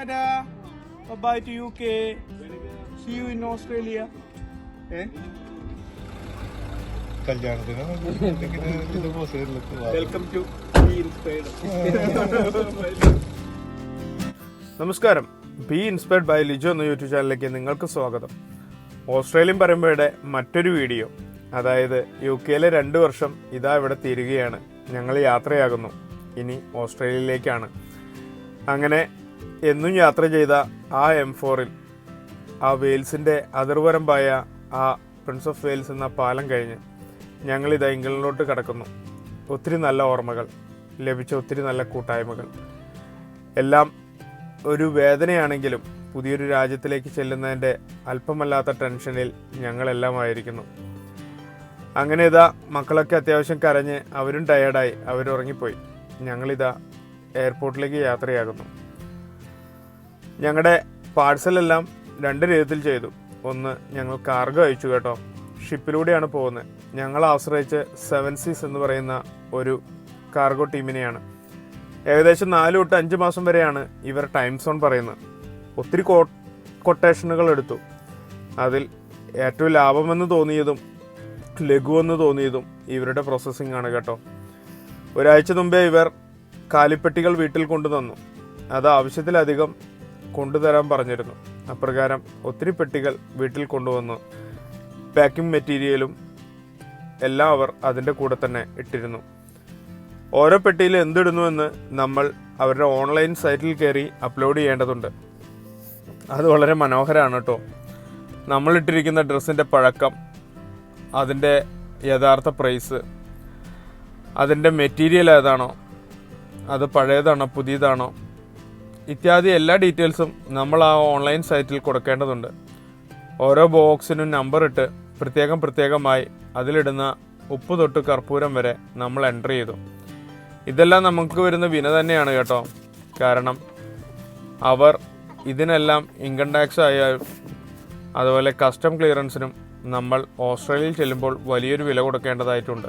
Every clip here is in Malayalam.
Ta-da! Bye-bye to UK. See you in Australia. Welcome to Be Inspired. നമസ്കാരം. ബി ഇൻസ്പയർഡ് ബൈ ലിജോ എന്ന യൂട്യൂബ് ചാനലിലേക്ക് നിങ്ങൾക്ക് സ്വാഗതം. ഓസ്ട്രേലിയൻ പരമ്പരയുടെ മറ്റൊരു വീഡിയോ, അതായത് UK 2 വർഷം ഇതാ ഇവിടെ തീരുകയാണ്. ഞങ്ങൾ യാത്രയാകുന്നു. ഇനി ഓസ്ട്രേലിയയിലേക്കാണ്. അങ്ങനെ എന്നും യാത്ര ചെയ്ത ആ M4-ൽ ആ വെയിൽസിൻ്റെ അതിർവരമ്പായ ആ പ്രിൻസ് ഓഫ് വെയിൽസ് എന്ന പാലം കഴിഞ്ഞ് ഞങ്ങളിതാ ഇംഗ്ലണ്ടിലോട്ട് കടക്കുന്നു. ഒത്തിരി നല്ല ഓർമ്മകൾ ലഭിച്ച ഒത്തിരി നല്ല കൂട്ടായ്മകൾ എല്ലാം ഒരു വേദനയാണെങ്കിലും പുതിയൊരു രാജ്യത്തിലേക്ക് ചെല്ലുന്നതിൻ്റെ അല്പമല്ലാത്ത ടെൻഷനിൽ ഞങ്ങളെല്ലാമായിരിക്കുന്നു. അങ്ങനെ ഇതാ മക്കളൊക്കെ അത്യാവശ്യം കരഞ്ഞ് അവരും ടയേർഡായി, അവരുറങ്ങിപ്പോയി. ഞങ്ങളിതാ എയർപോർട്ടിലേക്ക് യാത്രയാകുന്നു. ഞങ്ങളുടെ പാഴ്സലെല്ലാം 2 രീതിയിൽ ചെയ്തു. ഒന്ന്, ഞങ്ങൾ കാർഗോ അയച്ചു കേട്ടോ. ഷിപ്പിലൂടെയാണ് പോകുന്നത്. ഞങ്ങൾ ആശ്രയിച്ച് 7 Seas എന്ന് പറയുന്ന ഒരു കാർഗോ ടീമിനെയാണ്. ഏകദേശം 4 തൊട്ട് 5 മാസം വരെയാണ് ഇവർ ടൈം സോൺ പറയുന്നത്. ഒത്തിരി കൊട്ടേഷനുകൾ എടുത്തു. അതിൽ ഏറ്റവും ലാഭമെന്ന് തോന്നിയതും ലഘുവെന്ന് തോന്നിയതും ഇവരുടെ പ്രോസസ്സിംഗ് ആണ് കേട്ടോ. ഒരാഴ്ച മുമ്പേ ഇവർ കാലിപ്പെട്ടികൾ വീട്ടിൽ കൊണ്ടുതന്നു. അത് ആവശ്യത്തിലധികം കൊണ്ടുതരാൻ പറഞ്ഞിരുന്നു. അപ്രകാരം ഒത്തിരി പെട്ടികൾ വീട്ടിൽ കൊണ്ടുവന്നു. പാക്കിംഗ് മെറ്റീരിയലും എല്ലാം അവർ അതിൻ്റെ കൂടെ തന്നെ ഇട്ടിരുന്നു. ഓരോ പെട്ടിയിൽ എന്തിടുന്നുവെന്ന് നമ്മൾ അവരുടെ ഓൺലൈൻ സൈറ്റിൽ കയറി അപ്ലോഡ് ചെയ്യേണ്ടതുണ്ട്. അത് വളരെ മനോഹരമാണ് കേട്ടോ. നമ്മളിട്ടിരിക്കുന്ന ഡ്രസ്സിൻ്റെ പഴക്കം, അതിൻ്റെ യഥാർത്ഥ പ്രൈസ്, അതിൻ്റെ മെറ്റീരിയൽ ഏതാണോ, അത് പഴയതാണോ പുതിയതാണോ ഇത്യാദി എല്ലാ ഡീറ്റെയിൽസും നമ്മൾ ആ ഓൺലൈൻ സൈറ്റിൽ കൊടുക്കേണ്ടതുണ്ട്. ഓരോ ബോക്സിനും നമ്പർ ഇട്ട് പ്രത്യേകമായി അതിലിടുന്ന ഉപ്പ് തൊട്ട് കർപ്പൂരം വരെ നമ്മൾ എൻ്റർ ചെയ്തു. ഇതെല്ലാം നമുക്ക് വരുന്ന വിന തന്നെയാണ് കേട്ടോ. കാരണം അവർ ഇതിനെല്ലാം ഇൻകം ടാക്സ് ആയാലും അതുപോലെ കസ്റ്റം ക്ലിയറൻസിനും നമ്മൾ ഓസ്ട്രേലിയയിൽ ചെല്ലുമ്പോൾ വലിയൊരു വില കൊടുക്കേണ്ടതായിട്ടുണ്ട്.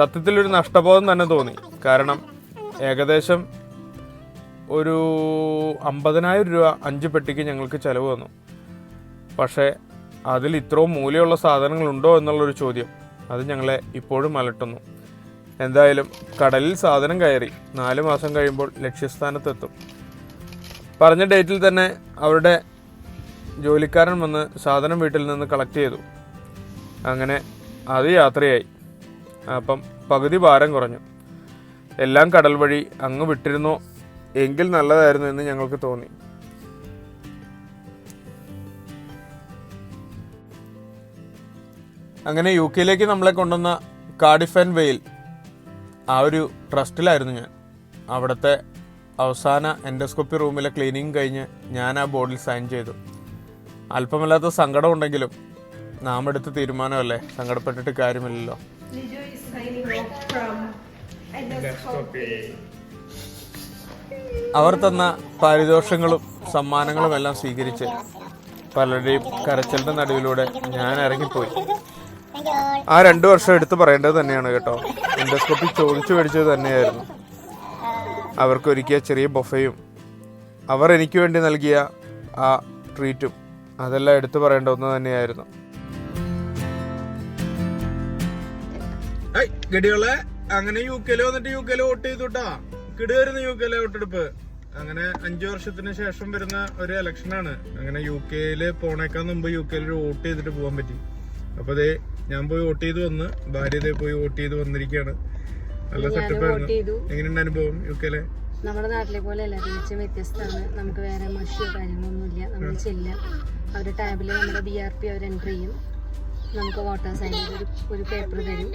സത്യത്തിലൊരു നഷ്ടബോധം തന്നെ തോന്നി. കാരണം ഏകദേശം ഒരു 50,000 രൂപ 5 പെട്ടിക്ക് ഞങ്ങൾക്ക് ചിലവ് വന്നു. പക്ഷേ അതിൽ ഇത്രയും മൂല്യമുള്ള സാധനങ്ങളുണ്ടോ എന്നുള്ളൊരു ചോദ്യം അത് ഞങ്ങളെ ഇപ്പോഴും അലട്ടുന്നു. എന്തായാലും കടലിൽ സാധനം കയറി 4 മാസം കഴിയുമ്പോൾ ലക്ഷ്യസ്ഥാനത്തെത്തും. പറഞ്ഞ ഡേറ്റിൽ തന്നെ അവരുടെ ജോലിക്കാരൻ വന്ന് സാധനം വീട്ടിൽ നിന്ന് കളക്ട് ചെയ്തു. അങ്ങനെ അത് യാത്രയായി. അപ്പം പകുതി ഭാരം കുറഞ്ഞു. എല്ലാം കടൽ വഴി അങ്ങ് വിട്ടിരുന്നോ എങ്കിൽ നല്ലതായിരുന്നു എന്ന് ഞങ്ങൾക്ക് തോന്നി. അങ്ങനെ UK നമ്മളെ കൊണ്ടുവന്ന കാർഡിഫ് ആൻഡ് വെയിൽ ആ ഒരു ട്രസ്റ്റിലായിരുന്നു ഞാൻ. അവിടുത്തെ അവസാന എൻഡോസ്കോപ്പി റൂമിലെ ക്ലീനിങ് കഴിഞ്ഞ് ഞാൻ ആ ബോർഡിൽ സൈൻ ചെയ്തു. അല്പമല്ലാത്ത സങ്കടം ഉണ്ടെങ്കിലും നാം എടുത്ത തീരുമാനമല്ലേ, സങ്കടപ്പെട്ടിട്ട് കാര്യമില്ലല്ലോ. അവർ തന്ന പാരിതോഷങ്ങളും സമ്മാനങ്ങളും എല്ലാം സ്വീകരിച്ച് പലരുടെയും കരച്ചിലിന്റെ നടുവിലൂടെ ഞാൻ ഇറങ്ങിപ്പോയി. ആ 2 വർഷം എടുത്തു പറയേണ്ടത് തന്നെയാണ് കേട്ടോ. എൻഡോസ്കോപ്പി ചോദിച്ചു മേടിച്ചത് തന്നെയായിരുന്നു. അവർക്കൊരുക്കിയ ചെറിയ ബൊഫയും അവർ എനിക്ക് വേണ്ടി നൽകിയ ആ ട്രീറ്റും അതെല്ലാം എടുത്തു പറയേണ്ട ഒന്ന് തന്നെയായിരുന്നു. ഗഡികളെ അങ്ങനെ UK വന്നിട്ട് UK വോട്ട് ചെയ്തുട്ടാ. കിടുവരുന്ന UK വോട്ടെടുപ്പ്. അങ്ങനെ 5 വർഷത്തിന് ശേഷം വരുന്ന ഒരു ഇലക്ഷനാണ്. അങ്ങനെ UK പോണേക്കാൾ മുമ്പ് UK വോട്ട് ചെയ്തിട്ട് പോകാൻ പറ്റി. അപ്പൊ അതേ ഞാൻ പോയി വോട്ട് ചെയ്ത് വന്ന്, ഭാര്യ പോയി വോട്ട് ചെയ്ത് വന്നിരിക്കുകയാണ്. നല്ല സെറ്റപ്പ് ആയിരുന്നു. എങ്ങനെയുണ്ട് അനുഭവം UK? നമ്മുടെ നാട്ടിലെ പോലെ അല്ല, തികച്ചും വ്യത്യസ്തമാണ്. നമുക്ക് വേറെ മഷിയോ കാര്യങ്ങളൊന്നുമില്ല. നമ്മൾ ചെല്ലുക, അവരുടെ ടാബിൽ നമ്മുടെ BRP അവർ എൻ്റർ ചെയ്യും. നമുക്ക് വോട്ടർ സൈൻ ഒരു പേപ്പർ തരും.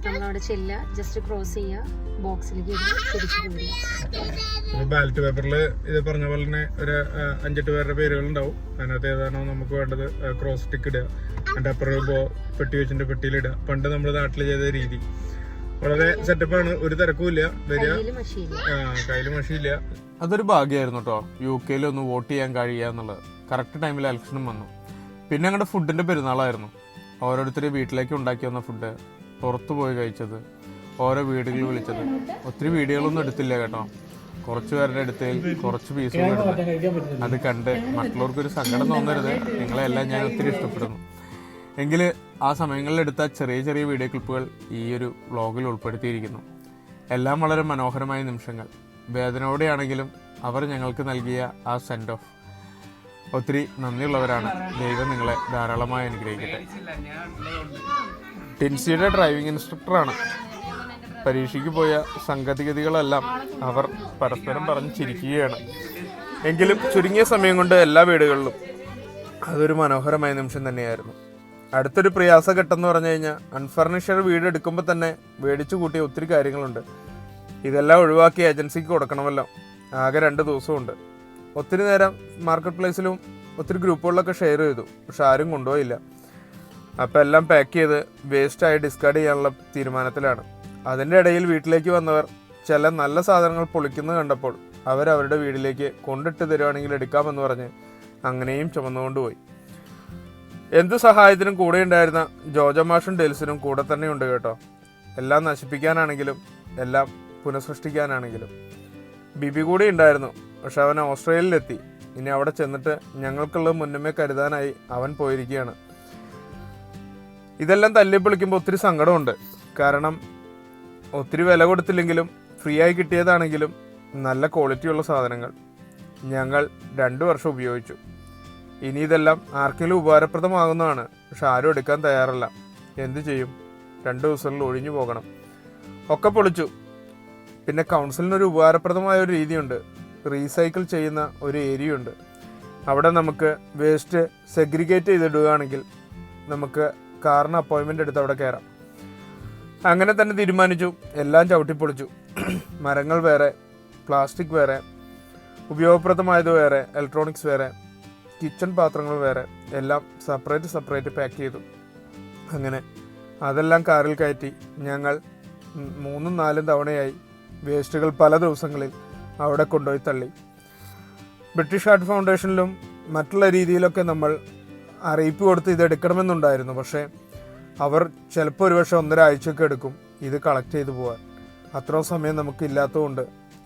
നമ്മളവിടെ ചെല്ലുക, ജസ്റ്റ് ക്രോസ് ചെയ്യുക, ബോക്സിലേക്ക് തിരിച്ചു പോവുക. ബാലറ്റ് പേപ്പറിൽ ഇത് പറഞ്ഞ പോലെ തന്നെ ഒരു 5-8 പേരുടെ പേരുകൾ ഉണ്ടാവും. അതിനകത്ത് ഏതാണോ നമുക്ക് വേണ്ടത് ക്രോസ് ടിക്ക് ഇടുക, അതിൻ്റെ അപ്പുറം പെട്ടി വെച്ചിട്ട് പെട്ടിയിലിടുക. പണ്ട് നമ്മുടെ നാട്ടിൽ ചെയ്ത രീതി വളരെ സെറ്റപ്പാണ്. ഒരു തിരക്കുമില്ല, വരിക, കയ്യിൽ മഷിയില്ല. അതൊരു ഭാഗ്യമായിരുന്നു കേട്ടോ, UK ഒന്ന് വോട്ട് ചെയ്യാൻ കഴിയുക എന്നുള്ളത്. കറക്റ്റ് ടൈമിൽ ഇലക്ഷനും വന്നു. പിന്നെ ഞങ്ങളുടെ ഫുഡിന്റെ പെരുന്നാളായിരുന്നു. ഓരോരുത്തർ വീട്ടിലേക്ക് ഉണ്ടാക്കി വന്ന ഫുഡ്, പുറത്തു പോയി കഴിച്ചത്, ഓരോ വീടുകളിൽ വിളിച്ചത്. ഒത്തിരി വീഡിയോകളൊന്നും എടുത്തില്ല കേട്ടോ. കുറച്ച് പേരുടെ അടുത്ത് കുറച്ച് പീസുകളുണ്ട്. അത് കണ്ട് മറ്റുള്ളവർക്കൊരു സങ്കടം തോന്നരുത്, നിങ്ങളെല്ലാം ഞാൻ ഒത്തിരി ഇഷ്ടപ്പെടുന്നു. എങ്കിൽ ആ സമയങ്ങളിലെടുത്ത ചെറിയ ചെറിയ വീഡിയോ ക്ലിപ്പുകൾ ഈ ഒരു വ്ളോഗിൽ ഉൾപ്പെടുത്തിയിരിക്കുന്നു. എല്ലാം വളരെ മനോഹരമായ നിമിഷങ്ങൾ. വേദനയോടെയാണെങ്കിലും അവർ ഞങ്ങൾക്ക് നൽകിയ ആ സെൻഡ് ഓഫ് ഒത്തിരി നന്ദിയുള്ളവരാണ്. ദൈവം നിങ്ങളെ ധാരാളമായി അനുഗ്രഹിക്കട്ടെ. ടിൻസിയുടെ ഡ്രൈവിംഗ് ഇൻസ്ട്രക്ടറാണ്. പരീക്ഷയ്ക്ക് പോയ സംഗതിഗതികളെല്ലാം അവർ പരസ്പരം പറഞ്ഞ് ചിരിക്കുകയാണ്. എങ്കിലും ചുരുങ്ങിയ സമയം കൊണ്ട് എല്ലാ വീടുകളിലും അതൊരു മനോഹരമായ നിമിഷം തന്നെയായിരുന്നു. അടുത്തൊരു പ്രയാസഘട്ടം എന്ന് പറഞ്ഞു കഴിഞ്ഞാൽ അൺഫർണിഷ്ഡ് വീട് എടുക്കുമ്പോൾ തന്നെ മേടിച്ചു കൂട്ടിയ ഒത്തിരി കാര്യങ്ങളുണ്ട്. ഇതെല്ലാം ഒഴിവാക്കി ഏജൻസിക്ക് കൊടുക്കണമല്ലോ. ആകെ 2 ദിവസമുണ്ട്. ഒത്തിരി നേരം മാർക്കറ്റ് പ്ലേസിലും ഒത്തിരി ഗ്രൂപ്പുകളിലൊക്കെ ഷെയർ ചെയ്തു, പക്ഷെ ആരും കൊണ്ടുപോയില്ല. അപ്പോൾ എല്ലാം പാക്ക് ചെയ്ത് വേസ്റ്റായി ഡിസ്കാർഡ് ചെയ്യാനുള്ള തീരുമാനത്തിലാണ്. അതിൻ്റെ ഇടയിൽ വീട്ടിലേക്ക് വന്നവർ ചില നല്ല സാധനങ്ങൾ പൊളിക്കുന്നത് കണ്ടപ്പോൾ അവരവരുടെ വീട്ടിലേക്ക് കൊണ്ടിട്ട് തരുവാണെങ്കിൽ എടുക്കാമെന്ന് പറഞ്ഞ് അങ്ങനെയും ചുമന്നുകൊണ്ടുപോയി. എന്ത് സഹായത്തിനും കൂടെ ഉണ്ടായിരുന്ന ജോജോ മാഷും ഡെൽസിനും കൂടെ തന്നെ ഉണ്ട് കേട്ടോ. എല്ലാം നശിപ്പിക്കാനാണെങ്കിലും എല്ലാം പുനഃസൃഷ്ടിക്കാനാണെങ്കിലും. ബിബി കൂടി ഉണ്ടായിരുന്നു, പക്ഷെ അവൻ ഓസ്ട്രേലിയയിലെത്തി. ഇനി അവിടെ ചെന്നിട്ട് ഞങ്ങൾക്കുള്ളത് മുന്നമേ കരുതാനായി അവൻ പോയിരിക്കുകയാണ്. ഇതെല്ലാം തല്ലിപ്പൊളിക്കുമ്പോൾ ഒത്തിരി സങ്കടമുണ്ട്. കാരണം ഒത്തിരി വില കൊടുത്തില്ലെങ്കിലും ഫ്രീ ആയി കിട്ടിയതാണെങ്കിലും നല്ല ക്വാളിറ്റിയുള്ള സാധനങ്ങൾ ഞങ്ങൾ 2 വർഷം ഉപയോഗിച്ചു. ഇനി ഇതെല്ലാം ആർക്കെങ്കിലും ഉപകാരപ്രദമാകുന്നതാണ്, പക്ഷെ ആരും എടുക്കാൻ തയ്യാറല്ല. എന്തു ചെയ്യും? 2 ദിവസങ്ങളിൽ ഒഴിഞ്ഞു പോകണം. ഒക്കെ പൊളിച്ചു. പിന്നെ കൗൺസിലിനൊരു ഉപകാരപ്രദമായ ഒരു രീതിയുണ്ട്. റീസൈക്കിൾ ചെയ്യുന്ന ഒരു ഏരിയ ഉണ്ട്. അവിടെ നമുക്ക് വേസ്റ്റ് സെഗ്രിഗേറ്റ് ചെയ്തിടുകയാണെങ്കിൽ നമുക്ക് കാറിന് അപ്പോയിൻമെൻ്റ് എടുത്ത് അവിടെ കയറാം. അങ്ങനെ തന്നെ തീരുമാനിച്ചു. എല്ലാം ചവിട്ടിപ്പൊളിച്ചു. മരങ്ങൾ വേറെ, പ്ലാസ്റ്റിക് വേറെ, ഉപയോഗപ്രദമായത് വേറെ, ഇലക്ട്രോണിക്സ് വേറെ, കിച്ചൺ പാത്രങ്ങൾ വേറെ, എല്ലാം സെപ്പറേറ്റ് പാക്ക് ചെയ്തു. അങ്ങനെ അതെല്ലാം കാറിൽ കയറ്റി ഞങ്ങൾ 3-4 തവണയായി വേസ്റ്റുകൾ പല ദിവസങ്ങളിൽ അവിടെ കൊണ്ടുപോയി തള്ളി. ബ്രിട്ടീഷ് ഹാർട്ട് ഫൗണ്ടേഷനിലും മറ്റുള്ള രീതിയിലൊക്കെ നമ്മൾ അറിയിപ്പ് കൊടുത്ത് ഇത് എടുക്കണമെന്നുണ്ടായിരുന്നു. പക്ഷേ അവർ ചിലപ്പോൾ ഒരുപക്ഷെ 1.5 ആഴ്ചയൊക്കെ എടുക്കും ഇത് കളക്ട് ചെയ്തു പോകാൻ. അത്രയും സമയം നമുക്കില്ലാത്തതുകൊണ്ട്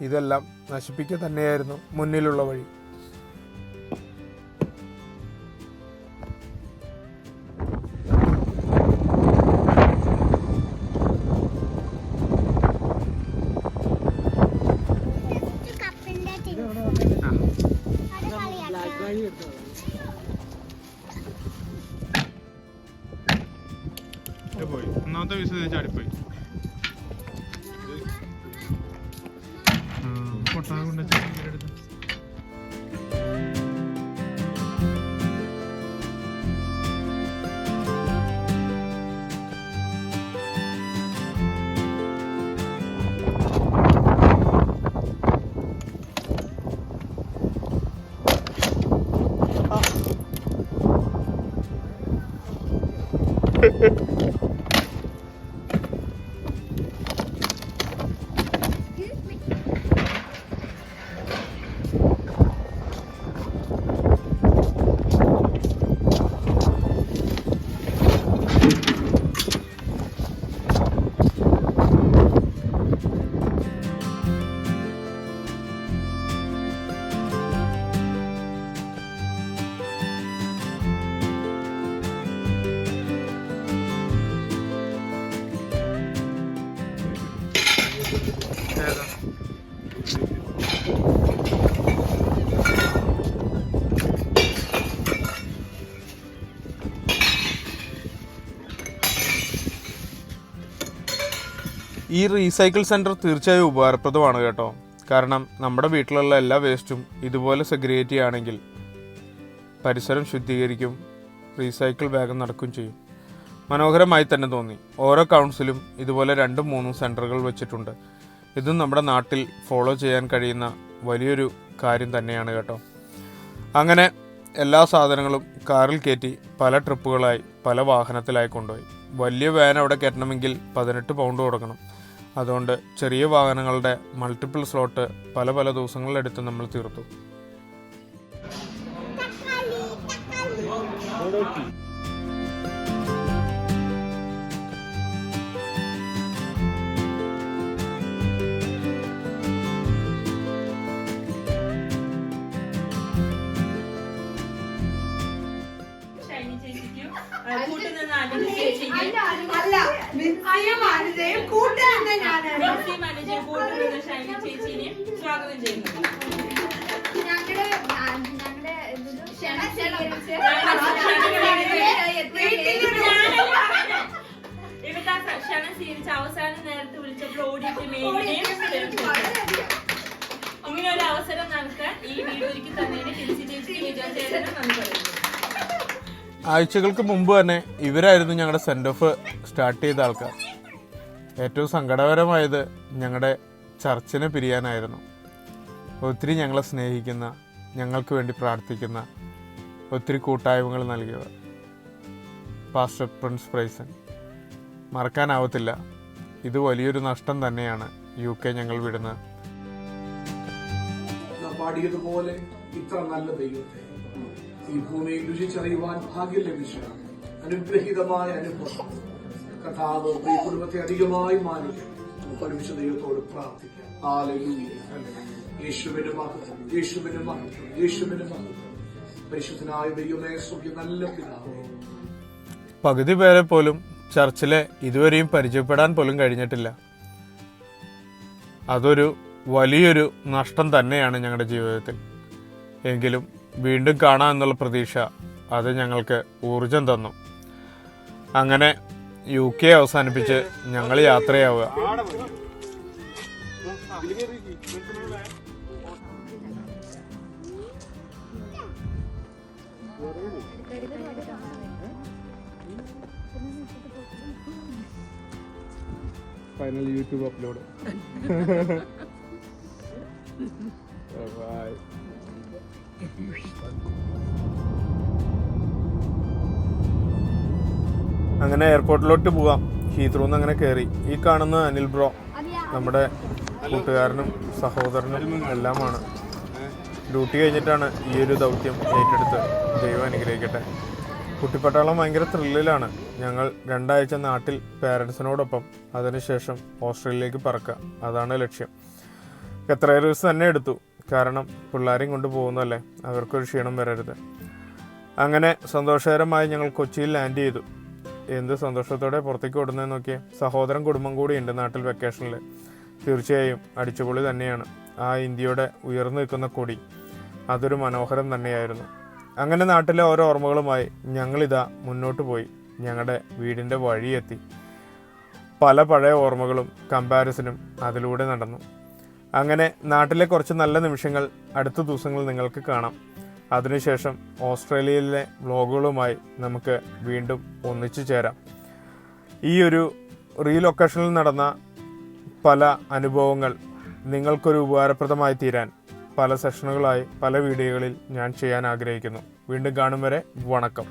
ഇതെല്ലാം നശിപ്പിക്കുക തന്നെയായിരുന്നു മുന്നിലുള്ള വഴി. പോയി ഒന്നാമത്തെ വിസ ചാടിപ്പോയി. പൊട്ടാ കൊണ്ട് എടുത്ത് ഈ റീസൈക്കിൾ സെൻറ്റർ തീർച്ചയായും ഉപകാരപ്രദമാണ് കേട്ടോ. കാരണം നമ്മുടെ വീട്ടിലുള്ള എല്ലാ വേസ്റ്റും ഇതുപോലെ സെഗ്രിഗേറ്റ് ചെയ്യുകയാണെങ്കിൽ പരിസരം ശുദ്ധീകരിക്കും, റീസൈക്കിൾ വേഗം നടക്കുകയും ചെയ്യും. മനോഹരമായി തന്നെ തോന്നി. ഓരോ കൗൺസിലും ഇതുപോലെ 2-3 സെൻറ്ററുകൾ വെച്ചിട്ടുണ്ട്. ഇതും നമ്മുടെ നാട്ടിൽ ഫോളോ ചെയ്യാൻ കഴിയുന്ന വലിയൊരു കാര്യം തന്നെയാണ് കേട്ടോ. അങ്ങനെ എല്ലാ സാധനങ്ങളും കാറിൽ കയറ്റി പല ട്രിപ്പുകളായി പല വാഹനത്തിലായി കൊണ്ടുപോയി. വലിയ വാൻ അവിടെ കയറ്റണമെങ്കിൽ 18 പൗണ്ട് കൊടുക്കണം. അതുകൊണ്ട് ചെറിയ വാഹനങ്ങളുടെ മൾട്ടിപ്പിൾ സ്ലോട്ട് പല ദിവസങ്ങളിലെടുത്ത് നമ്മൾ തീർത്തു. സ്വാഗതം ചെയ്യുന്നു. ഇവിടുത്തെ ക്ഷണം സ്വീകരിച്ച് അവസാന നേരത്തെ വിളിച്ചപ്പോൾ ഓടിയിട്ട് ഇങ്ങനെ ഒരു അവസരം നൽകാൻ ഈ വീഡിയോയ്ക്ക് തന്നെ ടിൻസി ചേച്ചിക്ക് വിചാരിച്ചേരാനും നന്ദി പറയുന്നു. ആഴ്ചകൾക്ക് മുമ്പ് തന്നെ ഇവരായിരുന്നു ഞങ്ങളുടെ സെൻഡ് ഓഫ് സ്റ്റാർട്ട് ചെയ്ത ആൾക്കാർ. ഏറ്റവും സങ്കടകരമായത് ഞങ്ങളുടെ ചർച്ചിനെ പിരിയാനായിരുന്നു. ഒത്തിരി ഞങ്ങളെ സ്നേഹിക്കുന്ന, ഞങ്ങൾക്ക് വേണ്ടി പ്രാർത്ഥിക്കുന്ന, ഒത്തിരി കൂട്ടായ്മകൾ നൽകിയവർ. പാസ്റ്റർ പ്രിൻസ് പ്രൈസൺ മറക്കാനാവത്തില്ല. ഇത് വലിയൊരു നഷ്ടം തന്നെയാണ് UK ഞങ്ങൾ വിടുന്നത്. പാടിയതുപോലെ ഇത്ര നല്ല ദൈവത്തെ ഈ ഭൂമിയിൽ രുചിച്ചറിയുവാൻ ഭാഗ്യം ലഭിച്ച അനുഗ്രഹീതമായ അനുഭവം കഥാവ് ഈ കുടുംബത്തെ അധികമായി മാനിക്കും. നമുക്ക് ഒരുമിച്ച് ദൈവത്തോട് പ്രാർത്ഥിക്കാം. ഹല്ലേലൂയ. യേശുവിന്റെ മഹത്വം, യേശുവിന്റെ മഹത്വം, യേശുവിന്റെ മഹത്വം. പരിശുദ്ധനായ ദൈവമേ, സ്വർഗ്ഗീയ നല്ല പിതാവേ, പകുതി പേരെ പോലും ചർച്ചിലെ ഇതുവരെയും പരിചയപ്പെടാൻ പോലും കഴിഞ്ഞിട്ടില്ല. അതൊരു വലിയൊരു നഷ്ടം തന്നെയാണ് ഞങ്ങളുടെ ജീവിതത്തിൽ. എങ്കിലും വീണ്ടും കാണാം എന്നുള്ള പ്രതീക്ഷ അത് ഞങ്ങൾക്ക് ഊർജം തന്നു. അങ്ങനെ UK അവസാനിപ്പിച്ച് ഞങ്ങൾ യാത്രയാവുക. Final YouTube upload. ബൈ. അങ്ങനെ എയർപോർട്ടിലോട്ട് പോവാം. ഹീത്രൂന്ന് അങ്ങനെ കയറി. ഈ കാണുന്ന അനിൽ ബ്രോ നമ്മുടെ കൂട്ടുകാരനും സഹോദരനും എല്ലാമാണ്. ഡ്യൂട്ടി കഴിഞ്ഞിട്ടാണ് ഈ ഒരു ദൗത്യം ഏറ്റെടുത്ത്. ദൈവം അനുഗ്രഹിക്കട്ടെ. കുട്ടിപ്പട്ടാളം ഭയങ്കര ത്രില്ലിലാണ്. ഞങ്ങൾ 2 ആഴ്ച നാട്ടിൽ പാരൻസിനോടൊപ്പം, അതിനുശേഷം ഓസ്ട്രേലിയയിലേക്ക് പറക്കുക. അതാണ് ലക്ഷ്യം. എത്ര ദിവസം തന്നെ എടുത്തു. കാരണം പിള്ളേരെയും കൊണ്ട് പോകുന്നതല്ലേ, അവർക്കൊരു ക്ഷീണം വരരുത്. അങ്ങനെ സന്തോഷകരമായി ഞങ്ങൾ കൊച്ചിയിൽ ലാൻഡ് ചെയ്തു. എന്ത് സന്തോഷത്തോടെ പുറത്തേക്ക് ഓടുന്നതെന്ന് നോക്കിയേ. സഹോദരൻ കുടുംബം കൂടി ഉണ്ട് നാട്ടിൽ വെക്കേഷനിൽ. തീർച്ചയായും അടിച്ചുപൊളി തന്നെയാണ്. ആ ഇന്ത്യയുടെ ഉയർന്നു നിൽക്കുന്ന കൊടി അതൊരു മനോഹരം തന്നെയായിരുന്നു. അങ്ങനെ നാട്ടിലെ ഓരോ ഓർമ്മകളുമായി ഞങ്ങളിതാ മുന്നോട്ട് പോയി. ഞങ്ങളുടെ വീടിൻ്റെ വഴിയെത്തി. പല പഴയ ഓർമ്മകളും കമ്പാരിസനും അതിലൂടെ നടന്നു. അങ്ങനെ നാട്ടിലെ കുറച്ച് നല്ല നിമിഷങ്ങൾ അടുത്ത ദിവസങ്ങളിൽ നിങ്ങൾക്ക് കാണാം. അതിനുശേഷം ഓസ്ട്രേലിയയിലെ വ്ലോഗുകളുമായി നമുക്ക് വീണ്ടും ഒന്നിച്ചു ചേരാം. ഈ ഒരു റീലൊക്കേഷനിൽ നടന്ന പല അനുഭവങ്ങൾ നിങ്ങൾക്കൊരു ഉപകാരപ്രദമായി തീരാൻ പല സെഷനുകളായി പല വീഡിയോകളിൽ ഞാൻ ചെയ്യാൻ ആഗ്രഹിക്കുന്നു. വീണ്ടും കാണും വരെ വണക്കം.